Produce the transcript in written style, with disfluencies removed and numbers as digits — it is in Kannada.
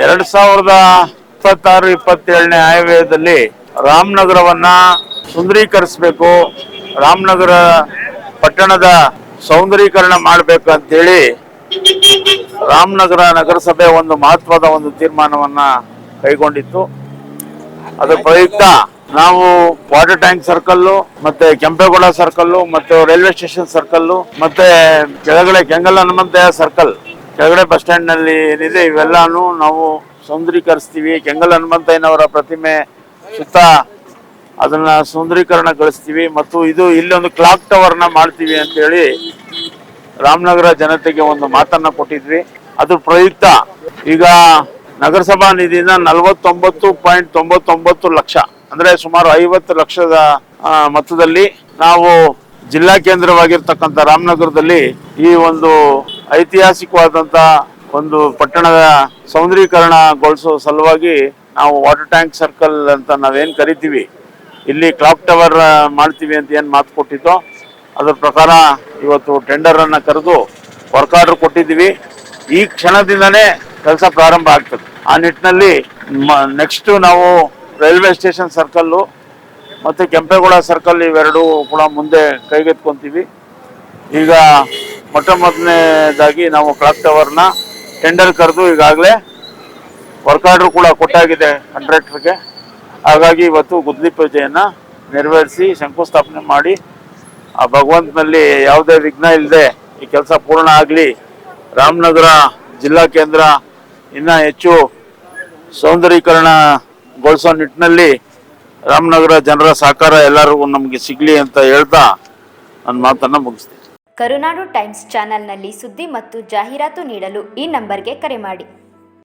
2026-27ನೇ ಆಯವ್ಯಯದಲ್ಲಿ ರಾಮನಗರವನ್ನ ಸುಂದರೀಕರಿಸಬೇಕು, ರಾಮನಗರ ಪಟ್ಟಣದ ಸೌಂದರೀಕರಣ ಮಾಡಬೇಕು ಅಂತೇಳಿ ರಾಮನಗರ ನಗರಸಭೆ ಒಂದು ಮಹತ್ವದ ಒಂದು ತೀರ್ಮಾನವನ್ನ ಕೈಗೊಂಡಿತ್ತು. ಅದರ ಪ್ರಯುಕ್ತ ನಾವು ವಾಟರ್ ಟ್ಯಾಂಕ್ ಸರ್ಕಲ್ ಮತ್ತೆ ಕೆಂಪೇಗೌಡ ಸರ್ಕಲ್ ಮತ್ತೆ ರೈಲ್ವೆ ಸ್ಟೇಷನ್ ಸರ್ಕಲ್ ಮತ್ತೆ ಕೆಳಗಡೆ ಕೆಂಗಲ್ ಹನುಮಂತಯ್ಯ ಸರ್ಕಲ್ ಕೆಳಗಡೆ ಬಸ್ ಸ್ಟ್ಯಾಂಡ್ ನಲ್ಲಿ ಏನಿದೆ ಇವೆಲ್ಲಾನು ನಾವು ಸೌಂದರೀಕರಿಸ್ತೀವಿ. ಕೆಂಗಲ್ ಹನುಮಂತಯ್ಯನವರ ಪ್ರತಿಮೆ ಸುತ್ತ ಅದನ್ನ ಸೌಂದರೀಕರಣಗೊಳಿಸ್ತೀವಿ ಮತ್ತು ಇಲ್ಲಿ ಒಂದು ಕ್ಲಾಕ್ ಟವರ್ ನ ಮಾಡ್ತೀವಿ ಅಂತ ಹೇಳಿ ರಾಮನಗರ ಜನತೆಗೆ ಒಂದು ಮಾತನ್ನ ಕೊಟ್ಟಿದ್ವಿ. ಅದ್ರ ಪ್ರಯುಕ್ತ ಈಗ ನಗರಸಭಾ ನಿಧಿಯಿಂದ 49.99 ಲಕ್ಷ ಅಂದ್ರೆ ಸುಮಾರು 50 ಲಕ್ಷದ ಮೊತ್ತದಲ್ಲಿ ನಾವು ಜಿಲ್ಲಾ ಕೇಂದ್ರವಾಗಿರ್ತಕ್ಕಂಥ ರಾಮನಗರದಲ್ಲಿ ಈ ಒಂದು ಐತಿಹಾಸಿಕವಾದಂತ ಒಂದು ಪಟ್ಟಣದ ಸೌಂದರೀಕರಣಗೊಳಿಸುವ ಸಲುವಾಗಿ ನಾವು ವಾಟರ್ ಟ್ಯಾಂಕ್ ಸರ್ಕಲ್ ಅಂತ ನಾವೇನ್ ಕರಿತೀವಿ, ಇಲ್ಲಿ ಕ್ಲಾಕ್ ಟವರ್ ಮಾಡ್ತೀವಿ ಅಂತ ಏನ್ ಮಾತು ಕೊಟ್ಟಿದ್ದೋ ಅದ್ರ ಪ್ರಕಾರ ಇವತ್ತು ಟೆಂಡರ್ ಅನ್ನ ಕರೆದು ವರ್ಕ್ ಆರ್ಡರ್ ಕೊಟ್ಟಿದ್ದೀವಿ. ಈ ಕ್ಷಣದಿಂದನೇ ಕೆಲಸ ಪ್ರಾರಂಭ ಆಗ್ತದೆ. ಆ ನಿಟ್ಟಿನಲ್ಲಿ ನೆಕ್ಸ್ಟ್ ನಾವು ರೈಲ್ವೆ ಸ್ಟೇಷನ್ ಸರ್ಕಲ್ ಮತ್ತೆ ಕೆಂಪೇಗೌಡ ಸರ್ಕಲ್ ಇವೆರಡೂ ಕೂಡ ಮುಂದೆ ಕೈಗೆತ್ಕೊಂತೀವಿ. ಈಗ ಮೊದಲನೇದಾಗಿ ನಾವು ಕ್ಲಾಕ್ ಟವರ್ನ ಟೆಂಡರ್ ಕರೆದು ಈಗಾಗಲೇ ವರ್ಕ್ ಆರ್ಡರ್ ಕೂಡ ಕೊಟ್ಟಾಗಿದೆ ಕಾಂಟ್ರಾಕ್ಟರ್ಗೆ. ಹಾಗಾಗಿ ಇವತ್ತು ಗುದ್ದಲಿ ಪೂಜೆಯನ್ನ ನೆರವೇರಿಸಿ ಶಂಕುಸ್ಥಾಪನೆ ಮಾಡಿ ಆ ಭಗವಂತನಲ್ಲಿ ಯಾವುದೇ ವಿಘ್ನ ಇಲ್ಲದೆ ಈ ಕೆಲಸ ಪೂರ್ಣ ಆಗಲಿ, ರಾಮನಗರ ಜಿಲ್ಲಾ ಕೇಂದ್ರ ಇನ್ನ ಹೆಚ್ಚು ಸೌಂದರೀಕರಣಗೊಳಿಸೋ ನಿಟ್ಟಿನಲ್ಲಿ ರಾಮನಗರ ಜನರ ಸಹಕಾರ ಎಲ್ಲರಿಗೂ ನಮಗೆ ಸಿಗಲಿ ಅಂತ ಹೇಳ್ತಾ ನನ್ನ ಮಾತನ್ನ ಮುಗಿಸ್ತೀನಿ. ಕರುನಾಡು ಟೈಮ್ಸ್ ಚಾನೆಲ್ನಲ್ಲಿ ಸುದ್ದಿ ಮತ್ತು ಜಾಹೀರಾತು ನೀಡಲು ಈ ನಂಬರ್ಗೆ ಕರೆ ಮಾಡಿ.